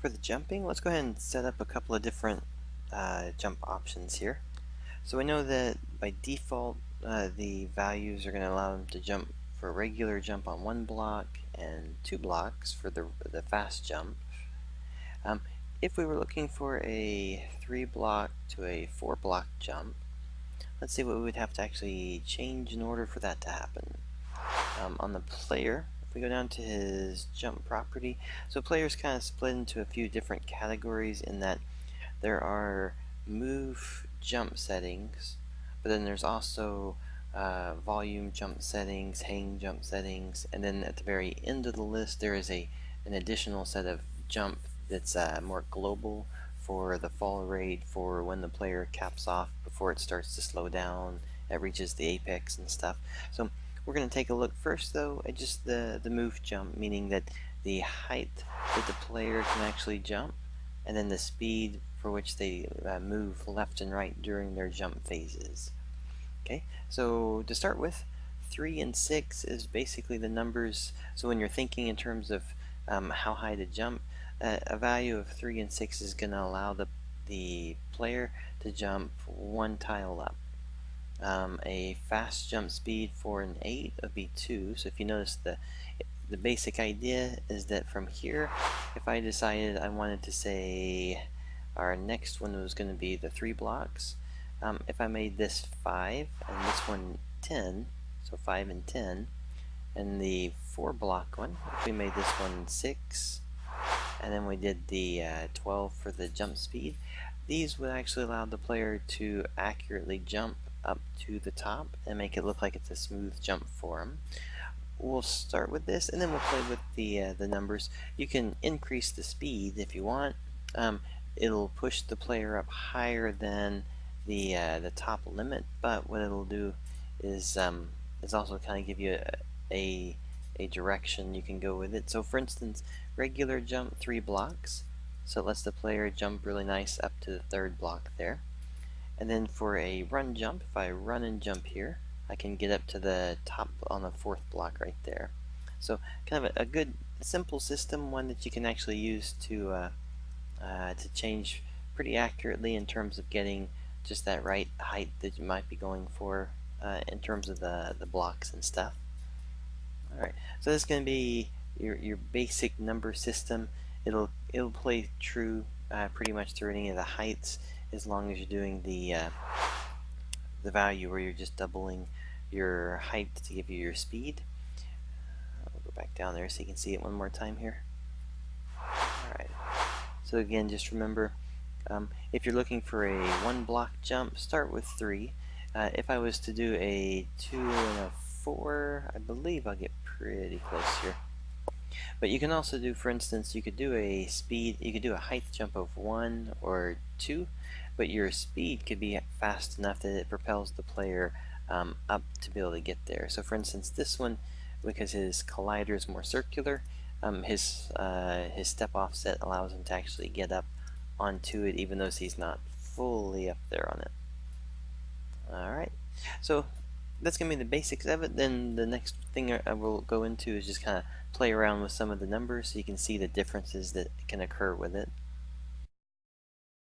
For the jumping, let's go ahead and set up a couple of different jump options here. So we know that by default, the values are going to allow them to jump for a regular jump on one block and 2 blocks for the fast jump. If we were looking for a 3 block to a 4 block jump, let's see what we would have to actually change in order for that to happen. On the player, if we go down to his jump property, so players kind of split into a few different categories in that there are move jump settings, but then there's also volume jump settings, hang jump settings, and then at the very end of the list there is an additional set of jump that's more global for the fall rate, for when the player caps off before it starts to slow down, it reaches the apex and stuff. So we're going to take a look first though at just the move jump, meaning that the height that the player can actually jump, and then the speed for which they move left and right during their jump phases. Okay, so to start with, 3 and 6 is basically the numbers. So when you're thinking in terms of how high to jump, a value of 3 and 6 is going to allow the player to jump 1 tile up. A fast jump speed for an 8 would be 2. So if you notice, the basic idea is that from here, if I decided I wanted to say our next one was going to be the 3 blocks, if I made this 5 and this one 10, so 5 and 10, and the 4 block one, if we made this one 6, and then we did the 12 for the jump speed, these would actually allow the player to accurately jump up to the top and make it look like it's a smooth jump for him. We'll start with this, and then we'll play with the numbers. You can increase the speed if you want. It'll push the player up higher than the top limit, but what it'll do is also kind of give you a direction you can go with it. So for instance, regular jump 3 blocks, so it lets the player jump really nice up to the 3rd block there. And then for a run jump, if I run and jump here, I can get up to the top on the 4th block right there. So kind of a good simple system, one that you can actually use to change pretty accurately in terms of getting just that right height that you might be going for in terms of the blocks and stuff. Alright, so this is going to be your basic number system. It'll play true pretty much through any of the heights, as long as you're doing the value where you're just doubling your height to give you your speed. I'll go back down there so you can see it one more time here. Alright, so again, just remember, if you're looking for a 1 block jump, start with 3. If I was to do a 2 and a 4, I believe I'll get pretty close here. But you can also do, for instance, you could do a height jump of 1 or 2, but your speed could be fast enough that it propels the player up to be able to get there. So for instance, this one, because his collider is more circular, his step offset allows him to actually get up onto it, even though he's not fully up there on it. Alright, so that's going to be the basics of it. Then the next thing I will go into is just kind of play around with some of the numbers so you can see the differences that can occur with it.